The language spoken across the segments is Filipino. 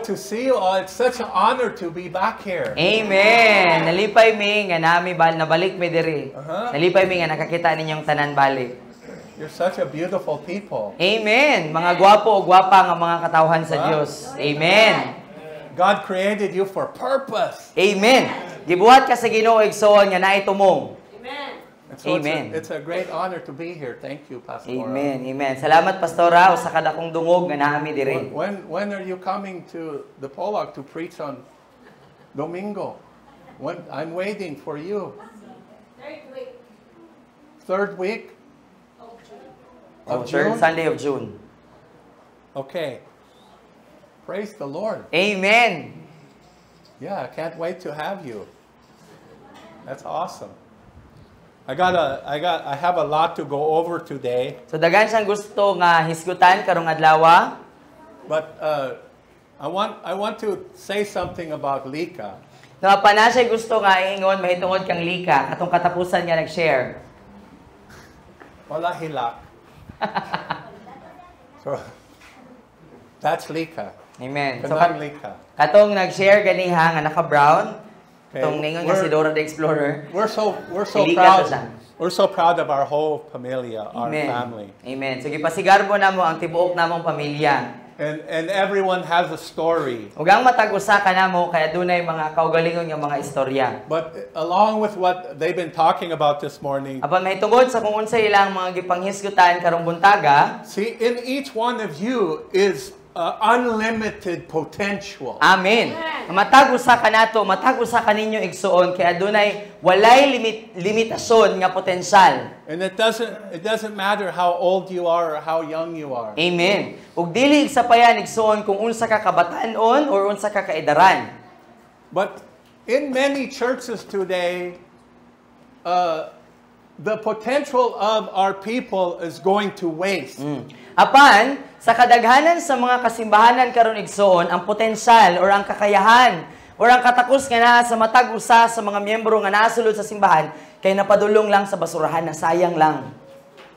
good to see you all. It's such an honor to be back here. Amen. Nalipay mi nga nami nabalik mi diri. Nalipay mi nga nakakita ninyong tanan balik. You're such a beautiful people. Amen. Mga gwapo o gwapa nga mga katawhan sa Dios. Amen. God created you for purpose. Amen. Gibuhat ka sa Ginoo igsoon nga naay tumong. So Amen. It's a great honor to be here. Thank you, Pastor. Amen. Amen. Salamat Pastora usa ka dakong dungog nga naami diri. When are you coming to the Polag to preach on Domingo? I'm waiting for you. Third week of June? Third Sunday of June. Okay. Praise the Lord. Amen. Yeah, I can't wait to have you. That's awesome. I have a lot to go over today. So dagan siyang gusto nga hisgutan karong adlaw. But I want to say something about Lika. Nga pa na siya gusto nga iingon mahitungod kang Lika katong katapusan niya nag-share. Wala hilak. So that's Lika. Amen. So Kanang Lika. katong nag-share ganiha nga naka-brown. Okay. Itong ningon nga si Dora the Explorer. We're so Lika proud. to siya. We're so proud of our whole familia, our Amen. family. Amen. So gipasigarbo namo ang tibuok namong pamilya. And everyone has a story. Ug ang matag usa ka namo kay adunay mga kaugalingon nga mga istorya. But along with what they've been talking about this morning, Apan mahitungod sa kung unsa ilang mga gipanghisgutan karong buntaga. see, in each one of you is unlimited potential. Amen. Matag usa ka nato, matag usa kaninyo igsuon kay adunay walay limitasyon nga potensyal. And it doesn't matter how old you are or how young you are. Amen. Ug dili sa payan igsuon kung unsa ka kabatan-on or unsa ka kaedaran. But in many churches today, the potential of our people is going to waste. Apan, sa kadaghanan sa mga kasimbahanan karon igsoon, ang potensyal or ang kakayahan or ang katakos nga naa sa matag usa sa mga miyembro nga nasulod sa simbahan kay napadulong lang sa basurahan na sayang lang.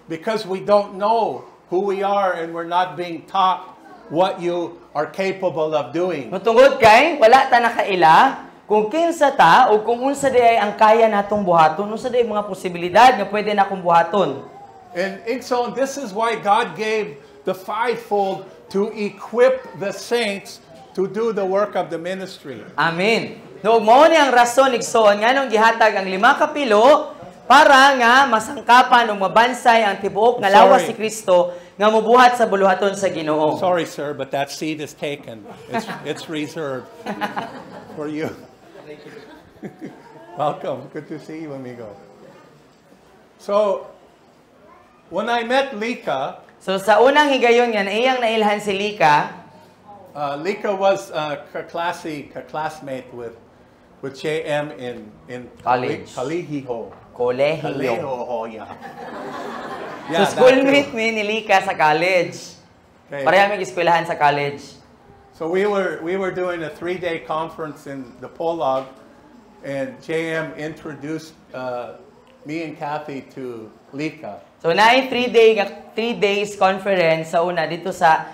Because we don't know who we are and we're not being taught what you are capable of doing. Matungod kay wala ta nakaila kung kinsa ta o kung unsa di ay ang kaya natong buhaton, unsa di ay mga posibilidad nga pwede na akong buhaton. And so this is why God gave the fivefold to equip the saints to do the work of the ministry. Amen. No, mao ni ang rason igsoon nganong gihatag ang 5 ka pilo para nga masangkapan ug mabansay ang tibuok nga lawas si Kristo nga mobuhat sa buluhaton sa Ginoo. Sorry, sir, but that seat is taken. It's reserved for you. Welcome. Good to see you, amigo. So, when I met Lika, So sa unang higayon nga iyang nailhan si Lika, Lika was a classmate with JM in College. Kalihiho. kolehiyo. Kalihiho, yeah. So schoolmate mi ni Lika sa college. Okay. Pareha mi eskwelahan sa college. So we were doing a 3-day conference in the Polag, and JM introduced me and Kathy to Lika. So naay 3 days conference sa una dito sa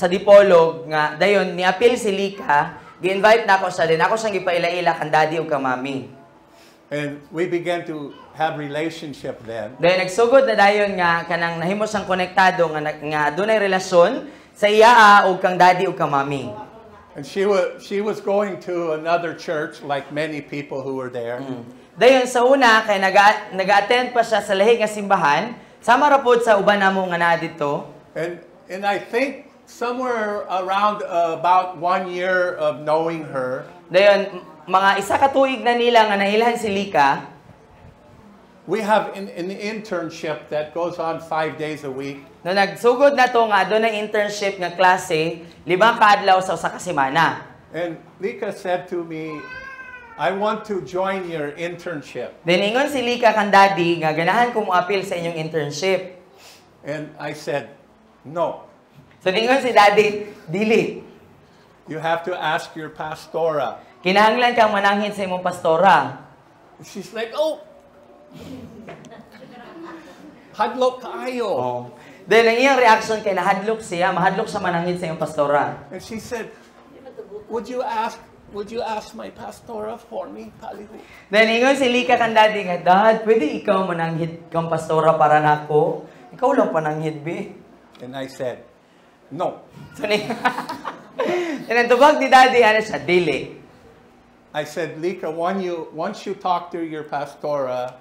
Dipolog nga dayon ni-appeal si Lika, gi-invite nako siya din. Ako siyang gipaila-ila kan daddy ug ka mami. And we began to have relationship then. Dayon nagsugod na dayon nga kanang nahimo siyang konektado nga dunay relasyon sa iya ug kang daddy ug ka mami. And she was going to another church like many people who were there. Dayon sa una kay naga-attend pa siya sa lahi nga simbahan, sama ra pod sa uban namo nga naa dito. And I think somewhere around about 1 year of knowing her, Dayon mga isa ka tuig na nila nga nailhan si Lika. we have an internship that goes on 5 days a week. No nagsugod na to nga adunay internship nga klase 5 ka adlaw sa usa ka semana. And Lika said to me, I want to join your internship. Then ingon si Lika kang daddy nga ganahan ko mo appeal sa inyong internship. And I said, no. So ingon si daddy, dili. You have to ask your pastora. Kinahanglan kang mananghin sa imong pastora. She's like, oh, hadlok kayo. Oh. Then ang iyang reaction kay nahadlok siya, mahadlok siya mananghin sa imong pastora. And she said, would you ask my pastora for me, Palihu? Then ingon si Lika kang daddy nga, Dad, pwede ikaw mananghid kang pastora para nako? Ikaw lang pananghid, be. And I said, no. So, tinatubag ni daddy, ano siya, dili. I said, Lika, once you talk to your pastora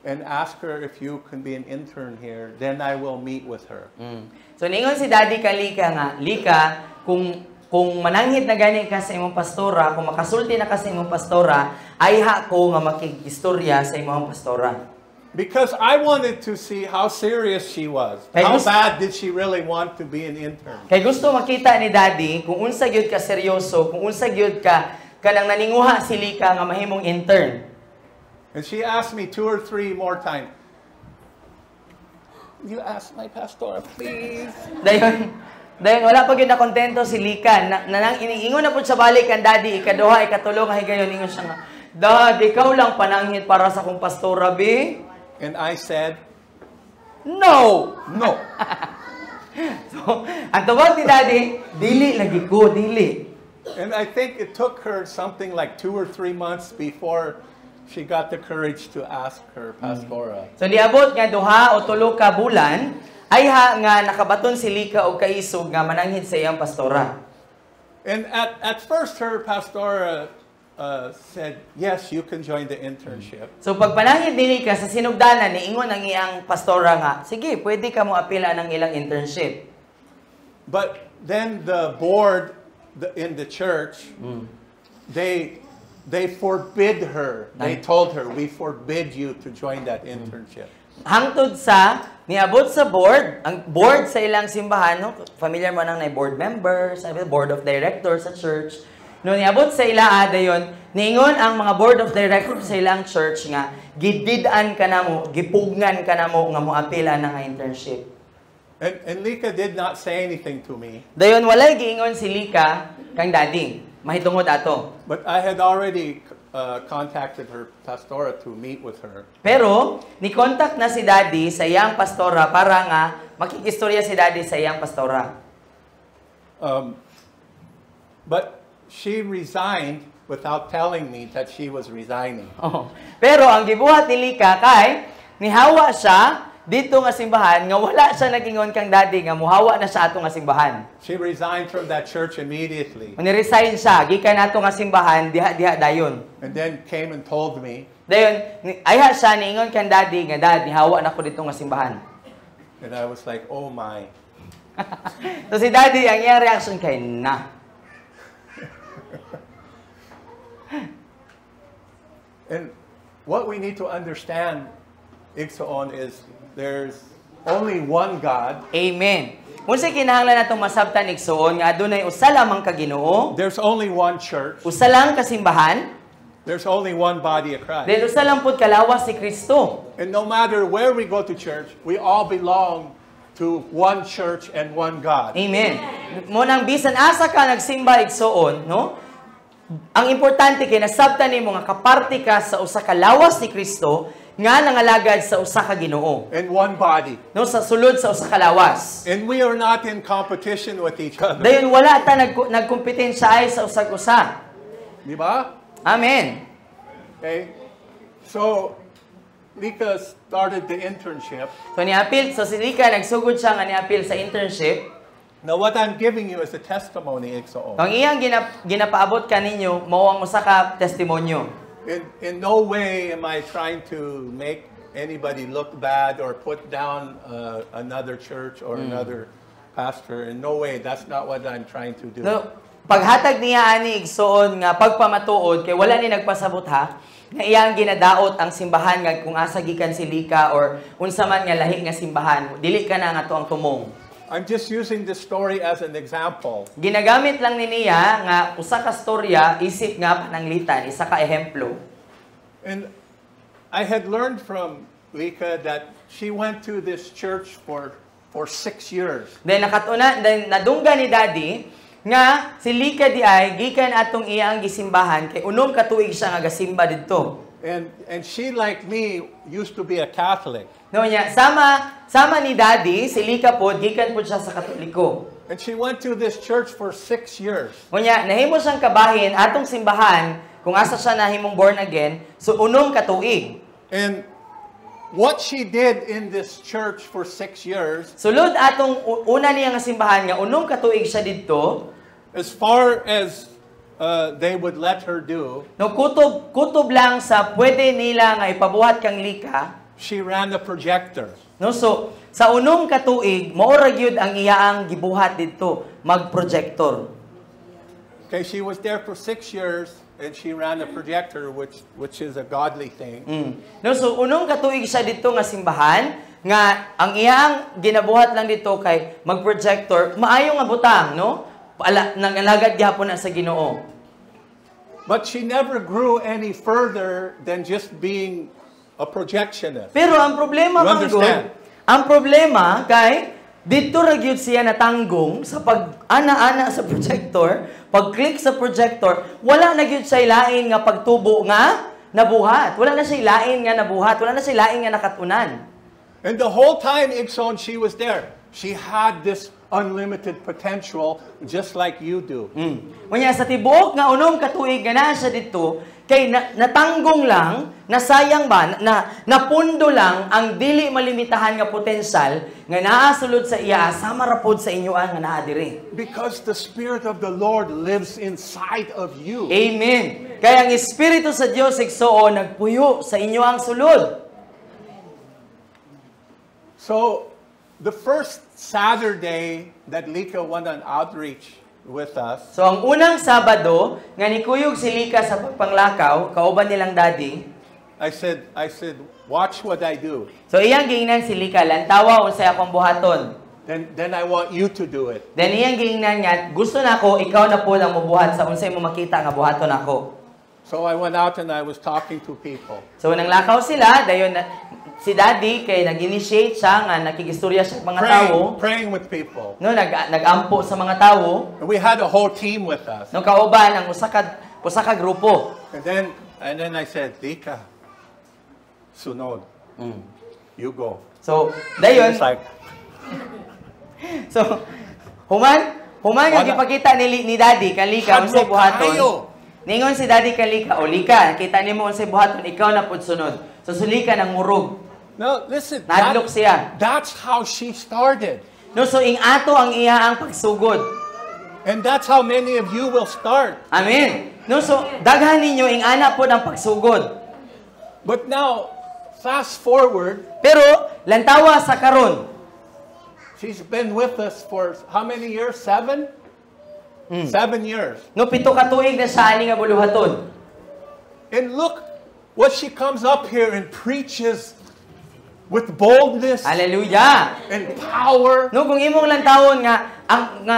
and ask her if you can be an intern here, then I will meet with her. So, ningon si daddy ka, Lika nga, Lika, kung mananghid na gani ka sa imong pastora, kung makasulti na ka sa imong pastora, ay ko nga makikistorya sa imong pastora. Because I wanted to see how serious she was. How bad did she really want to be an intern? Kay gusto makita ni daddy kung unsa gyud ka seryoso, kung unsa gyud ka kanang naninguha si Lika nga mahimong intern. And she asked me 2 or 3 more times, you ask my pastora, please. Dayon wala pa gyud na kontento si Lika. Nanang iniingon na pud sa balik ang daddy, ikaduha, ikatulo nga higayon ingon siya nga, Dad, ikaw lang pananghid para sa kong pastora, be. And I said, no. no. So, ang tawag ni daddy, dili lagi ko, dili. And I think it took her something like 2 or 3 months before she got the courage to ask her pastora. So niabot nga duha o tulo ka bulan ay nga nakabaton si Lika og kaisog nga mananghid sa iyang pastora. And at first her pastora said, yes, you can join the internship. So pag pananghid ni Lika sa sinugdanan niingon ang iyang pastora nga, sige, pwede ka mo apila ng ilang internship. But then the board in the church, they forbid her. They told her, we forbid you to join that internship. Hangtod sa niabot sa board, ang board sa ilang simbahan, no? Familiar mo nang na board member, sa board of directors sa church. No niabot sa ila dayon, niingon ang mga board of directors sa ilang church nga gidid-an ka namo, gipugnan ka namo nga moapila ng internship. And Lika did not say anything to me. Dayon walay giingon si Lika kang daddy, mahitungod ato. But I had already contacted her pastora to meet with her. Pero ni-contact na si daddy sa iyang pastora para nga makikistorya si daddy sa iyang pastora. But she resigned without telling me that she was resigning. Oh. Pero ang gibuhat ni Lika kay nihawa siya dito nga simbahan nga wala siya nagingon kang daddy nga muhawa na siya ato nga simbahan. She resigned from that church immediately. Ni-resign siya gikan ato nga simbahan diha dayon. And then came and told me. Dayon ayha siya niingon kang daddy nga dad nihawa na ko dito nga simbahan. And I was like, oh my. So si daddy ang iyang reaction kay na. And what we need to understand, Igsoon, is there's only one God. Amen. Unsa kinahanglan natong masabtan igsoon nga adunay usa lamang ka Ginoo, There's only one church. usa lang ka simbahan, There's only one body of Christ. then usa lang pud kalawas si Kristo. And no matter where we go to church, we all belong to one church and one God. Amen. Mo nang bisan asa ka nagsimba igsoon, no? Ang importante kay nasabtan nimo nga kaparte ka sa usa ka lawas ni Kristo nga nangalagad sa usa ka Ginoo. And one body. No, sa sulod sa usa ka lawas. And we are not in competition with each other. Dayon wala ta nagkompetensya ay sa usag-usa. Di ba? Amen. Okay? So, Lika started the internship. So si Lika nagsugod siya nga niapil sa internship. Now, what I'm giving you is a testimony, Igsoon. Ang iyang ginapaabot kaninyo mao ang usa ka testimonyo. In no way am I trying to make anybody look bad or put down another church or another pastor. In no way. That's not what I'm trying to do. No, paghatag niya ani igsoon nga pagpamatuod kay wala ni nagpasabot ha nga iyang ginadaot ang simbahan nga kung asa gikan si Lika or unsa man nga lahi nga simbahan dili ka na nga to ang tumong. I'm just using this story as an example. Ginagamit lang ni niya nga usa ka storya isip nga pananglitan, isa ka ehemplo. And I had learned from Lika that she went to this church for 6 years. Then nadungga ni daddy nga si Lika di ay gikan atong iyang gisimbahan kay unom ka tuig siya nga gasimba didto. And she, like me, used to be a Catholic. No niya sama ni daddy si Lika pod gikan pod siya sa Katoliko. And she went to this church for 6 years. Unya, nahimo siyang kabahin atong simbahan kung asa siya nahimong born again, so unong katuig. And what she did in this church for 6 years, Sulod atong una niya nga simbahan nga unong katuig siya didto, as far as they would let her do, no kutob lang sa pwede nila nga ipabuhat kang lika. she ran a projector. No, so sa unong katuig maura gyud ang iyaang gibuhat didto, mag-projector. Okay, she was there for 6 years and she ran a projector, which is a godly thing. No, so unong katuig siya dito nga simbahan nga ang iyang ginabuhat lang dito kay mag-projector, maayo nga butang, no? Nangalagad gyapon na sa Ginoo. But she never grew any further than just being a projectionist. Pero ang problema, You Manggod, understand? ang problema kay dito ra gyud siya natanggong sa pag-ana-ana sa projector, pag-click sa projector, wala na gyud siya lain nga pagtubo nga nabuhat. Wala na siya lain nga nabuhat, wala na siya lain nga nakatunan. And the whole time, Ikson, she was there. She had this unlimited potential, just like you do. Unya sa tibuok nga unom katuig nga naa siya dito, kay natanggong lang, nasayang ba, napundo lang ang dili malimitahan nga potensyal nga naa sulod sa iya, sama ra pod sa inyoan nga naa diri. Because the Spirit of the Lord lives inside of you. Amen. Kaya ang Espiritu sa Dios igsoon nagpuyo sa inyoang sulod. So, the first Saturday that Lika went on outreach with us, So ang unang Sabado nga nikuyog si Lika sa pagpanglakaw, kauban nilang daddy. I said, watch what I do. So iyang giingnan si Lika, lantawa unsay akong buhaton. Then I want you to do it. Then iyang giingnan nga, gusto nako ikaw na po lang mobuhat sa unsay mo makita nga buhaton ako. So I went out and I was talking to people. So nanglakaw sila, dayon si daddy kay nag-initiate siya nga nakigistorya siya sa mga tawo. Praying with people. No, nagampo sa mga tawo. And we had a whole team with us. No, kauban ang usa ka grupo. And then I said, Lika, sunod. You go. So, dayon, It's like, so, human nga gipakita ni Daddy kalika unsay buhaton. Ningon si Daddy kalika, o Lika, nakita nimo unsay buhaton, ikaw na pud sunod. So sulika nang murog. no, listen. Nadlok siya. That's how she started. No, so ing ato ang iyaang pagsugod. And that's how many of you will start. Amen. No, so daghan ninyo ing ana pod ang pagsugod. But now, fast forward, Pero lantawa sa karon. she's been with us for how many years? 7? 7 years. No, 7 ka tuig na siya ani nga buluhaton. And look what she comes up here and preaches with boldness Hallelujah. and power. No, kung imong lantawon nga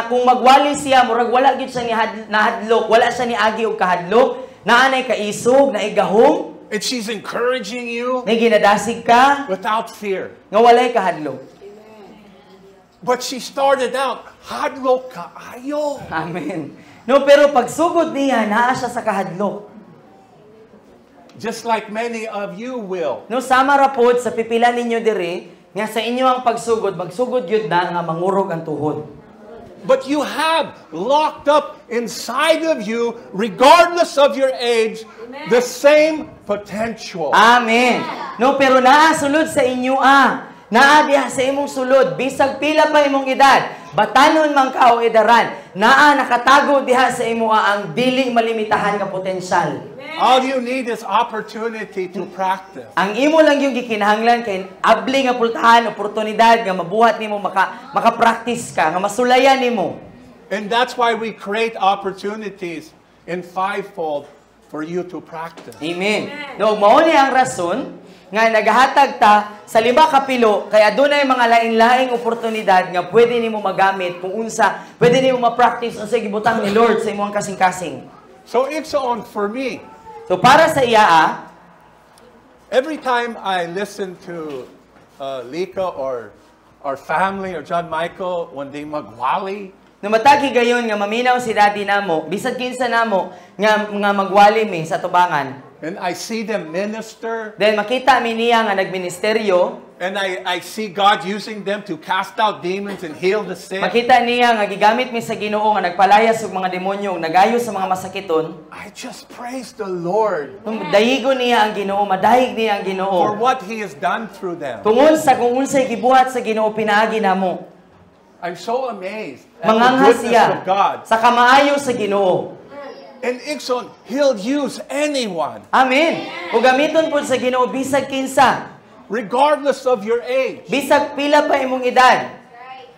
kung magwali siya murag wala gid siya ni nahadlok, wala siya ni agi og kahadlok, naanay kaisog, naay gahom, And she's encouraging you may ginadasig ka without fear. nga walay kahadlok. But she started out, hadlok kaayo. Amen. No, pero pagsugod niya naa siya sa kahadlok. Just like many of you will. No, sama ra pod sa pipila ninyo diri nga sa inyo ang pagsugod, magsugod gyud na nga mangurog ang tuhod. But you have locked up inside of you, regardless of your age, the same potential. Amen. No, pero naa sulod sa inyo naa diha sa imong sulod, bisag pila pa imong edad, batanon man ka o edaran, naa nakatago diha sa imo ang dili malimitahan nga potensyal. All you need is opportunity to practice. Ang imo lang yung gikinahanglan kay abli nga pultahan, oportunidad nga mabuhat nimo maka-practice ka, nga masulayan nimo. And that's why we create opportunities in fivefold for you to practice. Amen. No, mao ni ang rason nga nagahatag ta sa 5 ka pilo kay adunay mga lain-laing oportunidad nga pwede nimo magamit kung unsa, pwede nimo ma-practice unsa gibutang ni Lord sa imong kasing-kasing. So it's on for me. So para sa iya Every time I listen to Lika or our family or John Michael when they magwali, namatagi gayon nga maminaw si daddy namo, bisag kinsa namo nga magwali mi sa tubangan. and I see them minister, Then makita mi niya nga nagministeryo, And I see God using them to cast out demons and heal the sick. Makita niya nga gigamit mi sa Ginoo nga nagpalayas og mga demonyo, nagayo sa mga masakiton. I just praise the Lord Nung dayigo niya ang Ginoo, madayig niya ang for Ginoo. what He has done through them. Tungod sa kung unsay gibuhat sa Ginoo pinaagi namo. I'm so amazed at the Manganghas goodness siya of God. sa kamaayo sa Ginoo. And Ikson, He'll use anyone, Amen. Ug gamiton pud sa Ginoo bisag kinsa, regardless of your age. bisag pila pa imong edad.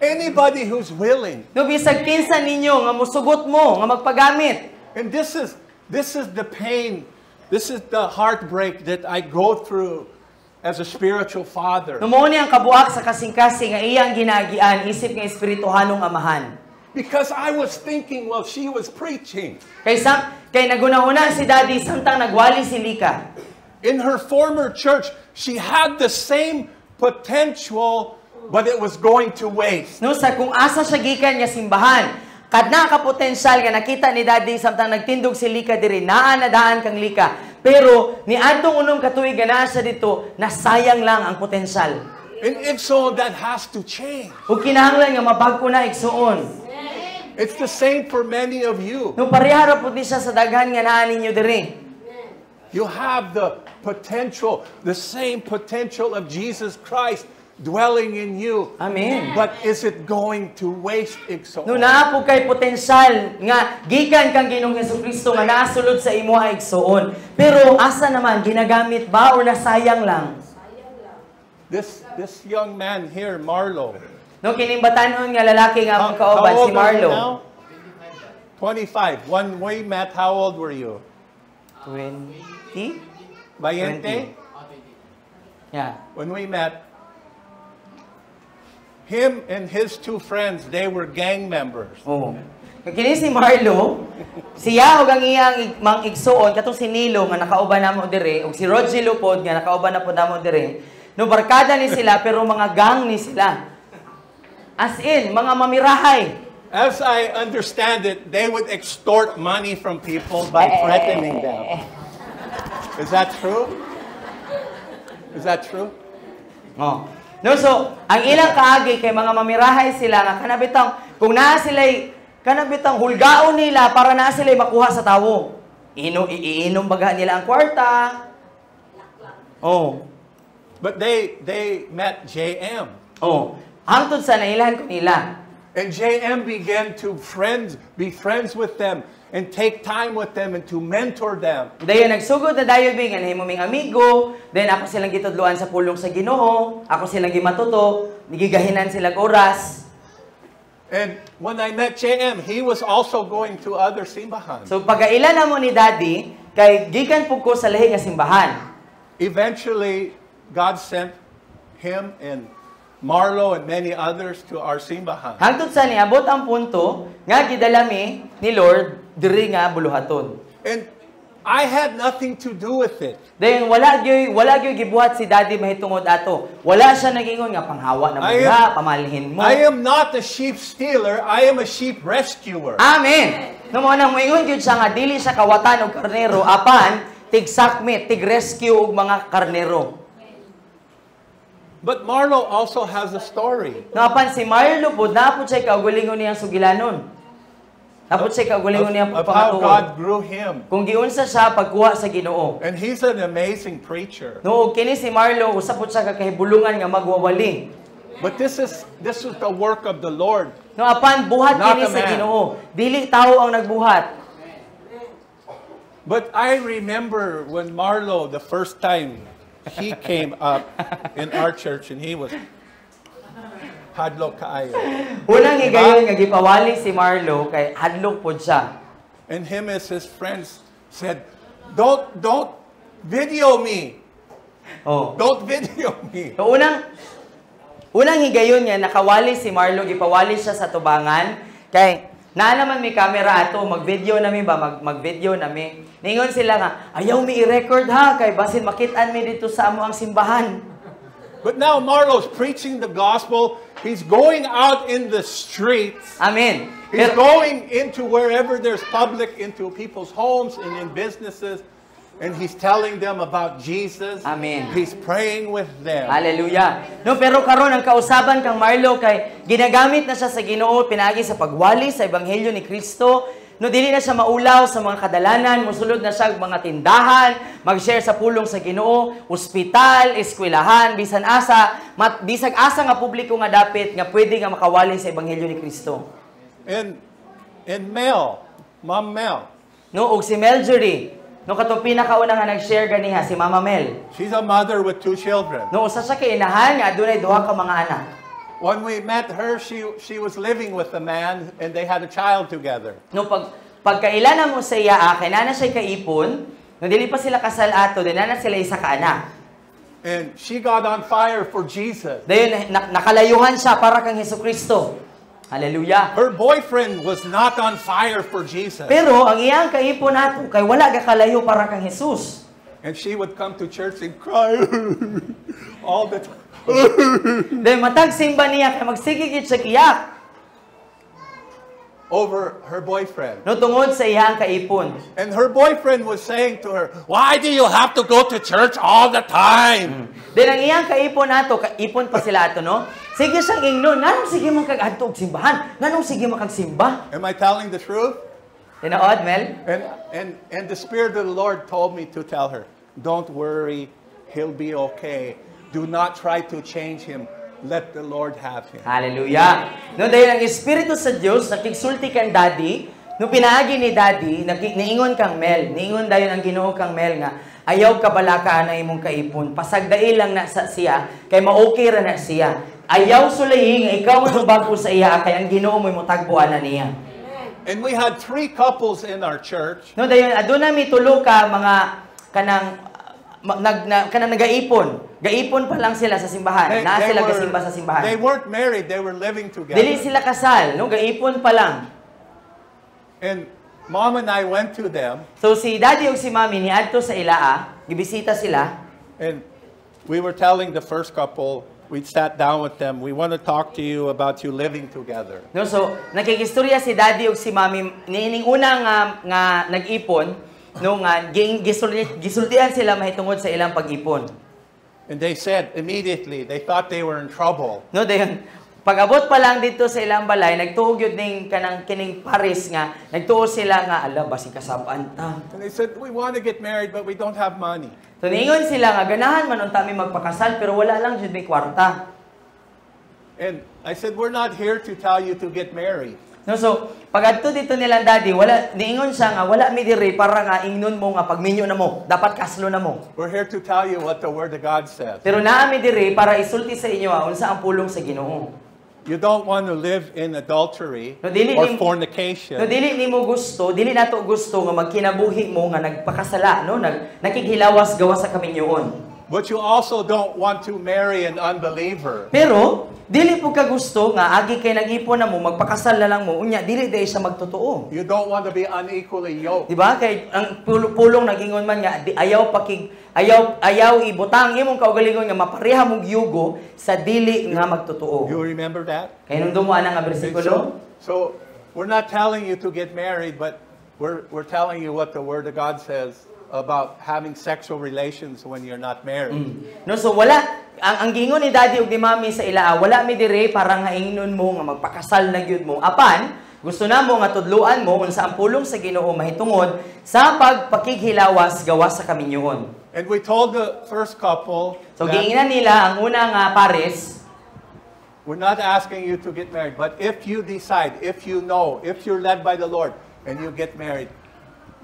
Anybody who's willing. No bisag kinsa ninyo nga mosugot mo nga magpagamit. And this is the pain, this is the heartbreak that I go through as a spiritual father. No mao ni ang kabuak sa kasing-kasing nga iyang ginagian isip nga espirituhanong amahan. Because I was thinking while she was preaching, Kay nagunahuna si Daddy samtang nagwali si Lika. in her former church, she had the same potential, but it was going to waste. No sa kung asa siya gikan nga simbahan, kadna ka potensyal nga nakita ni Daddy samtang nagtindog si Lika diri, naa na daan kang Lika. Pero ni adtong unong katuig nga naa siya dito, nasayang lang ang potensyal. And if so, that has to change. Ug kinahanglan nga mabag-o na igsuon. It's the same for many of you. No pareha ra pud ni siya sa daghan nga naa ninyo diri. You have the potential, the same potential of Jesus Christ dwelling in you. Amen. But is it going to waste Ikson? No naa po kay potensyal nga gikan kang Ginoong Hesukristo nga nasulod sa imuha igsuon. Pero asa naman ginagamit ba o nasayang lang? This young man here, Marlo. No kining batanon nga lalaki nga akong kauban How si old are you Marlo. now? 25. When we met, how old were you? 20? Bayente? 20. Yeah. When we met, him and his two friends, they were gang members. Oh. Kini si Marlo, siya ug ang iyang mang igsuon katong si Nilo nga nakauban namo dire ug si Roger Lupod nga nakauban na pud namo dire. No barkada ni sila pero mga gang ni sila. As in, mga mamirahay. As I understand it, they would extort money from people by threatening them. Is that true? Is that true? Oh. No, so, ang ilang kaagi kay mga mamirahay sila nga kanabitang, kung naa sila'y, kanabitang hulgaon nila para naa sila'y makuha sa tawo. Iinom baga nila ang kwarta. Oh. But they met JM. Oh. Hangtod sa nailahan ko nila. And JM began to be friends with them and take time with them and to mentor them. Dayon nagsugod na dayon mi nga nahimong amigo, then ako silang gitudloan sa pulong sa Ginoo, ako silang gimatuto, gigahinan sila oras. And when I met JM, he was also going to other simbahan. So pagailan na mo ni Daddy, kay gikan pug ko sa lahi nga simbahan. Eventually, God sent him and Marlo and many others to our simbahan. Hangtod sa niabot ang punto nga gidala mi ni Lord diri nga buluhaton. And I had nothing to do with it. Then wala gyud gibuhat si Daddy mahitungod ato. Wala siya nagingon nga panghawa na mga pamalhin mo. I am not a sheep stealer, I am a sheep rescuer. Amen. No mo nang moingon gyud siya nga dili siya kawatan og karnero apan tigsakmit, tig-rescue og mga karnero. But Marlo also has a story. Napan si Marlo po, napod siya kaugalingon niyang sugilanon. Napod siya kaugalingon niyang Of how pagpangatuon. God grew him. Kung giunsa siya pagkuha sa Ginoo. And he's an amazing preacher. No, kini si Marlo usapod siya kakahibulungan nga magwawali. But this is the work of the Lord. No, apan buhat Not kini a sa man. Ginoo. Dili tao ang nagbuhat. But I remember when Marlo, the first time he came up in our church and he was hadlok kaayo. Unang higayon nga gipawali si Marlo kay hadlok pod siya. And him as his friends said, Don't video me. Oh. Don't video me. So unang higayon niya nakawali si Marlo, gipawali siya sa tubangan kay naa naman may camera ato, mag-video nami ba, mag-video nami. Ningon sila nga, ayaw mi i-record ha, kay basin makitaan mi dito sa amo ang simbahan. But now Marlo's preaching the gospel. He's going out in the streets. Amen. He's going into wherever there's public, into people's homes and in businesses. And he's telling them about Jesus. Amen. He's praying with them. Hallelujah. No, pero karon ang kausaban kang Marlo kay ginagamit na siya sa Ginoo pinaagi sa pagwali sa ebanghelyo ni Kristo. No, dili na siya maulaw sa mga kadalanan, musulod na siya og mga tindahan, mag-share sa pulong sa Ginoo, ospital, eskwelahan, bisag asa nga publiko nga dapit nga pwede nga makawali sa ebanghelyo ni Kristo. And Mel, Mom Mel, No, og si Marjorie, no katong pinakauna nga nag-share ganiha si Mama Mel. she's a mother with 2 children. No, usa siya kay inahan nga adunay duha ka mga anak. When we met her, she was living with a man and they had a child together. No, pagkailan mo sa iya, kay nana siya kaipon, no dili pa sila kasal ato, dinana sila isa ka anak. And she got on fire for Jesus. Dayon nakalayuhan siya para kang Hesukristo. Hallelujah. Her boyfriend was not on fire for Jesus. Pero ang iyang kaipon nato kay wala ga kalayo para kang Jesus. And she would come to church and cry all the time. Dayon matag simba niya kay magsigigit siya kiyak. Over her boyfriend. No tungod sa iyang kaipon. And her boyfriend was saying to her, "Why do you have to go to church all the time?" Then ang iyang kaipon nato, kaipon pa sila ato, no? Sige siyang ingnon, nganong sige man kag adto og simbahan? Nganong sige man kag simba? Am I telling the truth? Tinaod, Mel? And the Spirit of the Lord told me to tell her, "Don't worry, he'll be okay. Do not try to change him. Let the Lord have him." Hallelujah. No, dahil ang Espiritu sa Diyos, nakigsulti kang daddy, no pinaagi ni daddy, niingon kang Mel, niingon dayon ang Ginoo kang Mel nga, ayaw ka balaka na imong kaipon, pasagdai lang na sa siya, kay ma-okay ra na siya. Ayaw sulayi nga ikaw mo bago sa iya, kay ang Ginoo mo tagpuan na niya. And we had 3 couples in our church. No, dayon aduna mi tulo ka mga kanang kanang nagaipon. Gaipon pa lang sila sa simbahan. Naa sila gasimba sa simbahan. They weren't married, they were living together. Dili sila kasal, no? Gaipon pa lang. And Mom and I went to them, So si daddy ug si mami niadto sa ilaa, gibisita sila. and we were telling the first couple, we sat down with them, we want to talk to you about you living together. No, so nakigistorya si daddy ug si mami niining una nga nag-ipon, no nga gisultian sila mahitungod sa ilang pag-ipon. And they said immediately, they thought they were in trouble. No, dayon pag-abot pa lang dito sa ilang balay, nagtuog yun ning kanang kining Paris nga, nagtuo sila nga, ala, basi kasabaan ta. And they said, "We want to get married, but we don't have money." So, niingon sila nga, ganahan man unta mi magpakasal, pero wala lang jud may kwarta. And I said, "We're not here to tell you to get married. No, so, pag-adto dito nilang daddy, niingon siya nga, wala mi diri para nga ingnon mo nga pagminyo na mo, dapat kaslo na mo. We're here to tell you what the Word of God says. Pero naa mi diri para isulti sa inyo unsa ang pulong sa Ginoo. You don't want to live in adultery No, dili or ni- fornication. No, dili nimo gusto, dili nato gusto nga magkinabuhi mo nga nagpakasala, no? Nakighilawas gawa sa kaminyoon. But you also don't want to marry an unbeliever. Pero dili po ka gusto nga agi kay nag-ipon na mo magpakasal na lang mo unya dili day siya magtotoo. You don't want to be unequally yoked. Di ba? Kay ang pulong nagingon man nga ayaw ibutang imong kaugalingon nga mapareha mong yugo sa dili nga magtotoo. You remember that? Kay nung dumo ana nga bersikulo. So we're not telling you to get married, but we're telling you what the Word of God says about having sexual relations when you're not married. No, so wala ang gingon ni daddy ug ni mami sa ilaa, wala mi dire para nga ingnon mo nga magpakasal na gyud mo. Apan gusto na mo nga tudluan mo unsa ang pulong sa Ginoo mahitungod sa pagpakighilawas gawa sa kaminyoon. And we told the first couple So that giingnan nila ang una nga pares. we're not asking you to get married, but if you decide, if you know, if you're led by the Lord and you get married,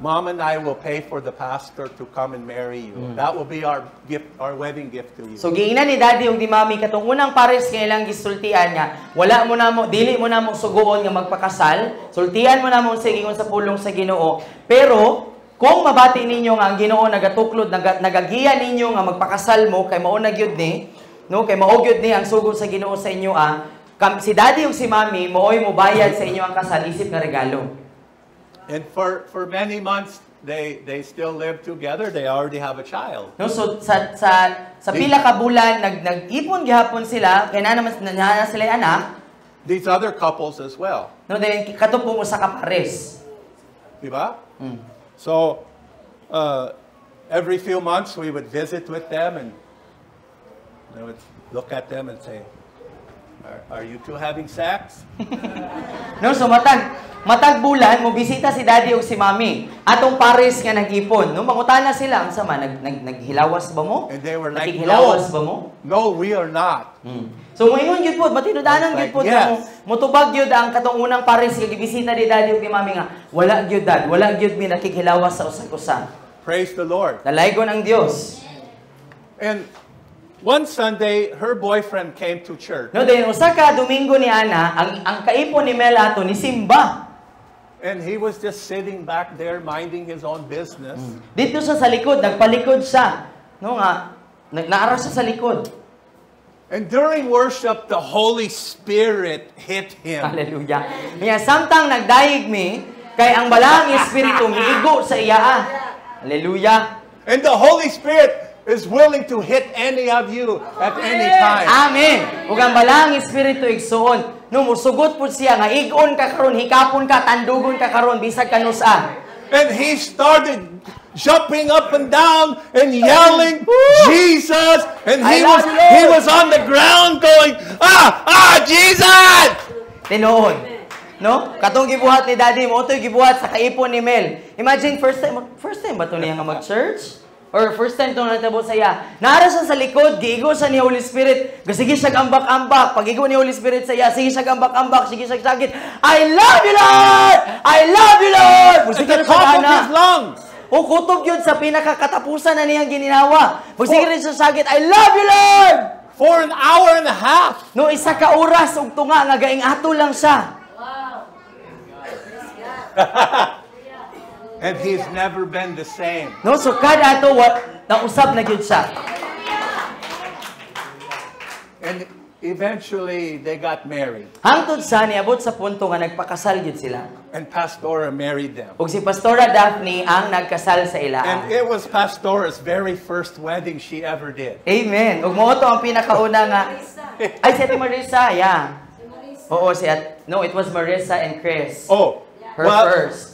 Mom and I will pay for the pastor to come and marry you. That will be our gift, our wedding gift to you. So giingnan ni daddy ug ni mami katong unang pares nga ilang gisultian nga wala mo na mo dili mo na mo suguon nga magpakasal. Sultian mo na mo sa ingon sa pulong sa Ginoo. Pero kung mabati ninyo nga ang Ginoo nagatuklod nagagiya ninyo nga magpakasal mo kay mao na gyud ni, no, kay mao gyud ni ang sugod sa Ginoo sa inyo si daddy ug si mami mooy mo bayad sa inyo ang kasal isip nga regalo. And for many months, they still live together. They already have a child. No, so sa pila ka bulan nag-ipon gihapon sila kay na naman na sila anak. These other couples as well. No, then katupong usa ka pares. Diba? So, every few months we would visit with them and I would look at them and say, are you two having sex? No, so matag bulan mo bisita si daddy ug si mommy. Atong pares nga nag-ipon. No, mangutana sila unsa man naghilawas ba mo? And they were like, Nakikhilawas ba mo? no, we are not. So ngayon gyud pod matinudanan gyud pod Yes. mo motubag gyud ang katong unang pares nga gibisita ni daddy ug ni mommy nga wala gyud dad, wala gyud mi nakikhilawas sa usag-usa. Praise the Lord. Nalaygon ang Dios. And one Sunday, her boyfriend came to church. No, then usa ka Domingo ni ana, ang kaipon ni Mel ato ni Simba. And he was just sitting back there minding his own business. Dito sa likod, nagpalikod siya. No nga, naara siya sa likod. And during worship, the Holy Spirit hit him. Hallelujah. Kaya samtang nagdayeg mi, kay ang balang espiritu miigo sa iya. Hallelujah. And the Holy Spirit is willing to hit any of you at any time. Amen. Ug ang balang espiritu igsuon, no musugot pud siya nga igon ka karon, hikapon ka, tandugon ka karon bisag kanusa. And he started jumping up and down and yelling, Jesus! And he was on the ground going, Jesus! Tinuod. No? Katong gibuhat ni daddy mo, ito'y gibuhat sa kaipon ni Mel. Imagine, first time ba ito niya nga mag-church? Or first time itong natabo sa iya. Naara siya sa likod, giigo siya ni Holy Spirit. Sige siya ambak-ambak. Pag igo ni Holy Spirit sa iya, sige siya ambak-ambak. Sige siya sagit. I love you, Lord! I love you, Lord! At the top of his lungs. O kutob yun sa pinakakatapusan na niyang gininawa. Sige rin siya sagit, I love you, Lord! For an hour and a half. No, isa ka oras ug tunga nga gaing ato lang siya. And he's never been the same. No, so kada ato nausab na gyud siya. And eventually they got married. Hangtod sa niabot sa punto nga nagpakasal gyud sila. And Pastora married them. Ug si Pastora Daphne ang nagkasal sa ila. And it was Pastora's very first wedding she ever did. Amen. Ug mao to ang pinakauna nga ay si Ate Marissa, yeah. Oo, it was Marissa and Chris. Oh, Her first.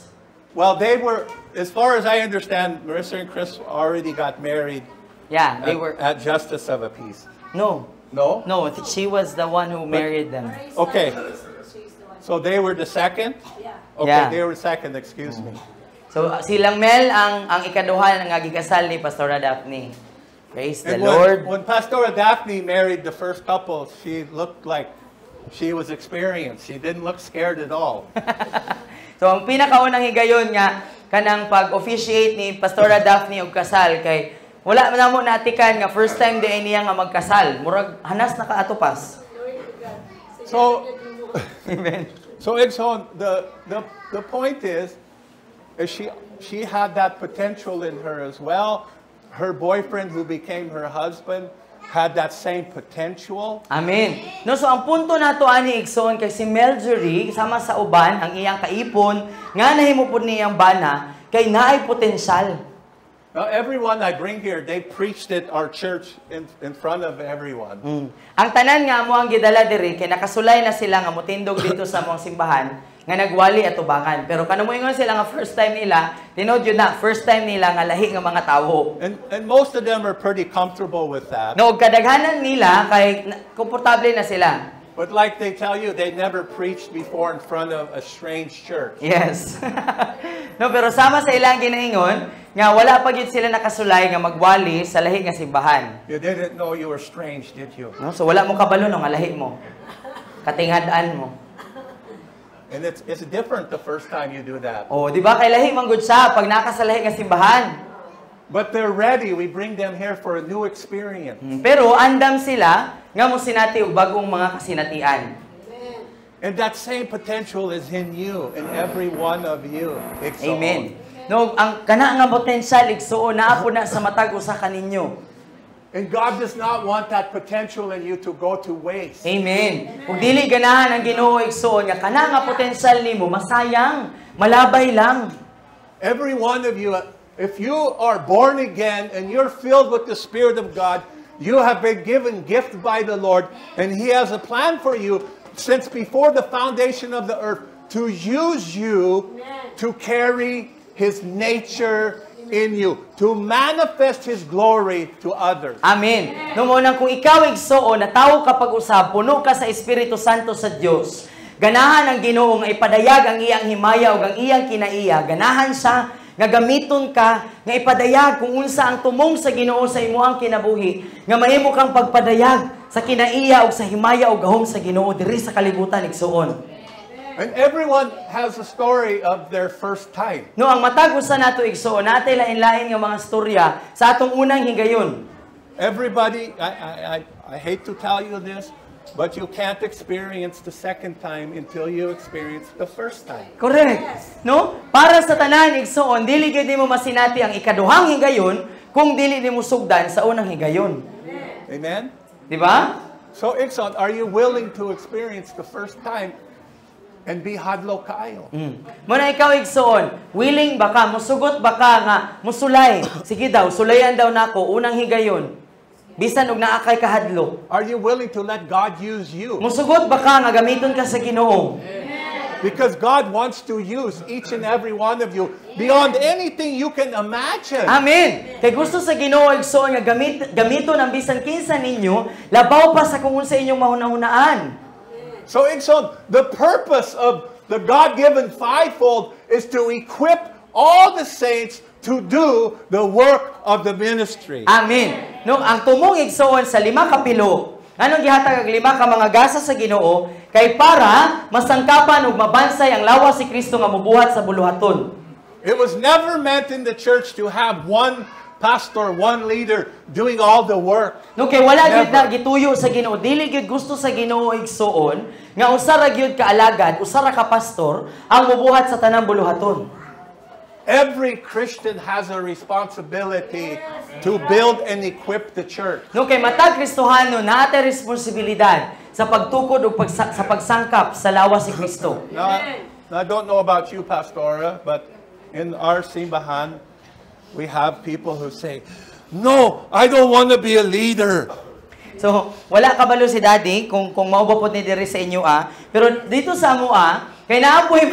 Well, they were, as far as I understand, Marissa and Chris already got married. Yeah, they were. At Justice of a Peace. No, No? she was the one who married them. Okay. So they were the second? Okay, Yeah. they were second, excuse me. So silang Mel ang ikaduha nga gikasal ni Pastora Daphne. Praise the And Lord. when Pastora Daphne married the first couple, she looked like she was experienced. She didn't look scared at all. So ang pinakaunang higayon nga kanang pag-officiate ni Pastora Daphne og kasal kay wala man mo natikan nga first time di niya nga magkasal. Murag hanas na kaatupas. So, Amen. so the point is she had that potential in her as well. Her boyfriend who became her husband had that same potential. Amen. No, so ang punto nato ani igsoon kay si Marjorie sama sa uban ang iyang kaipon nga nahimo pud niyang bana kay naay potensyal. Now, everyone I bring here, they preached at our church in front of everyone. Ang tanan nga mo ang gidala diri kay nakasulay na sila nga motindog dito sa mong simbahan nga nagwali at tubangan. Pero kanamo ingon sila nga first time nila, tinod yun na first time nila nga lahi nga mga tawo. And most of them are pretty comfortable with that. No, kadaghanan nila kay komportable na sila. But like they tell you, they never preached before in front of a strange church. Yes. No, pero sama sa ilang ginaingon nga wala pa gyud sila nakasulay nga magwali sa lahi nga simbahan. You didn't know you were strange, did you? No, so wala mo kabalo no nga lahi mo. Katinghad-an mo. And it's different the first time you do that. Oh, di ba kay lahi man gud sa pag nakasalahi nga simbahan. But they're ready. We bring them here for a new experience. Pero andam sila nga mo sinati og bagong mga kasinatian. And that same potential is in you, in every one of you. Amen. No, ang kana nga potensyal igsuon naa po na sa matag usa kaninyo. And God does not want that potential in you to go to waste. Amen. Kung dili ganahan ang Ginoo igsuon nga kana nga potensyal nimo masayang, malabay lang. Every one of you, if you are born again and you're filled with the Spirit of God, you have been given gift by the Lord, and He has a plan for you since before the foundation of the earth to use you to carry His nature in you to manifest His glory to others. Amen. Nung unang kung ikaw igsoon, na tao kapag usab, puno ka sa Espiritu Santo sa Dios. Ganahan ang Ginoo nga ipadayag ang iyang himaya ug ang iyang kinaiya. Ganahan siya nga gamiton ka nga ipadayag kung unsa ang tumong sa Ginoo sa imuang kinabuhi, nga mahimo kang pagpadayag sa kinaiya ug sa himaya ug gahom sa Ginoo diri sa kalibutan igsoon. And everyone has a story of their first time. No, ang matag usa nato igsoon, natay lain-lain nga mga storya sa atong unang higayon. Everybody, I hate to tell you this, but you can't experience the second time until you experience the first time. Correct. No? Para sa tanan igsoon, dili gyud nimo masinati ang ikaduhang higayon kung dili nimo sugdan sa unang higayon. Amen? Di ba? So, Ikson, are you willing to experience the first time and be hadlo kaayo? Muna ikaw igsoon, willing ba ka, musugot ba ka nga musulay? Sige daw, sulayan daw nako unang higayon. Bisan og naa kay kahadlo. Are you willing to let God use you? Musugot ba ka nga gamiton ka sa Ginoo? Because God wants to use each and every one of you beyond anything you can imagine. Amen. Kay gusto sa Ginoo igsoon nga gamiton ang bisan kinsa ninyo, labaw pa sa kung unsa inyong mahunahunaan. So, Ikson, the purpose of the God-given fivefold is to equip all the saints to do the work of the ministry. Amen. No, ang tumong igsoon sa 5 ka pilo, anong gihatag ang 5 ka mga gasa sa Ginoo kay para masangkapan ug mabansay ang lawas si Kristo nga mobuhat sa buluhaton. It was never meant in the church to have one pastor, one leader doing all the work. No, kay wala gyud na gituyo sa Ginoo, dili gyud gusto sa Ginoo igsoon nga usa ra gyud ka alagad, usa ra ka pastor ang mobuhat sa tanang buluhaton. Every Christian has a responsibility to build and equip the church. No, kay matag Kristohano naatay responsibilidad sa pagtukod ug sa pagsangkap sa lawas si Kristo. Now, I don't know about you, Pastora, but in our simbahan, we have people who say, "No, I don't want to be a leader." So, wala kabalo si Daddy kung maubapod ni diri sa inyo pero dito sa amo kay naapoy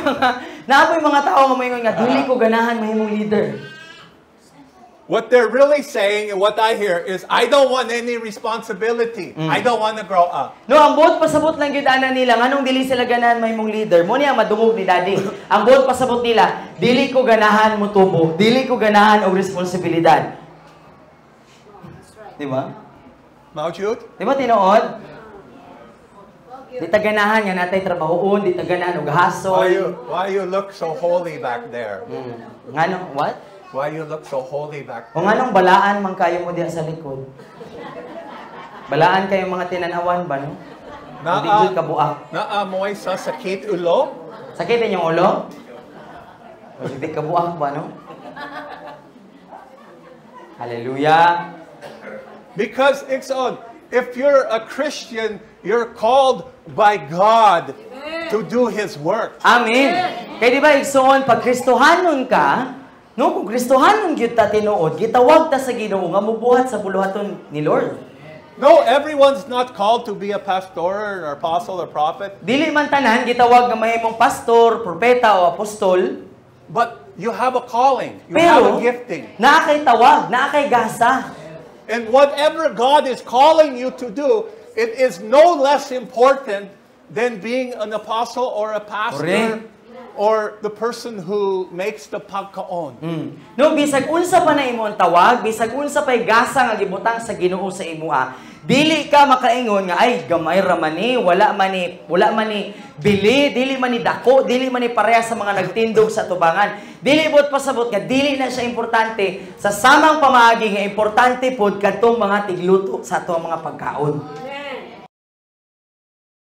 mga tao nga moingon nga dili ko ganahan mahimong leader. What they're really saying and what I hear is, I don't want any responsibility. I don't want to grow up. No, ang buot pasabot lang gyud ana nila nganong dili sila ganahan mahimong leader. Mo niya madungog ni Daddy. Ang buot pasabot nila, dili ko ganahan motubo, dili ko ganahan og responsibilidad. Di ba? Maujud? Di ba tinuod? Di taganahan nga natay trabahoon, di taganahan og hasol. Why you look so holy back there? Nganong what? Why you look so holy back O there? nganong balaan man kayo mo diha sa likod? Balaan kayo mga tinanawan ba, no? Hindi jud kabuak. Naamoy sa sakit ulo? Sakit inyong ulo? O hindi kabuak ba, no? Hallelujah. Because it's on. If you're a Christian, you're called by God to do His work. Amen. Kaya di ba, igsoon, pag Kristohanon ka, no, kung Kristohanon gyud ta tinuod, gitawag ta sa Ginoo nga mobuhat sa buluhaton ni Lord. No, everyone's not called to be a pastor or apostle or prophet. Dili man tanan gitawag nga mahimong pastor, propeta o apostol, But you have a calling. You have a pero gifting. naa kay tawag, naa kay gasa. And whatever God is calling you to do, it is no less important than being an apostle or a pastor Correct. or the person who makes the pagkaon. No, bisag unsa pa na imo ang tawag, bisag unsa pay gasa nga gibutang sa Ginoo sa imoa, dili ka makaingon nga ay gamay ra man ni, wala man ni bili, dili man ni dako, dili man ni pareha sa mga nagtindog sa tubangan. Dili bot pasabot nga dili na siya importante sa samang pamaagi nga importante pod kadtong mga tigluto sa atong mga pagkaon.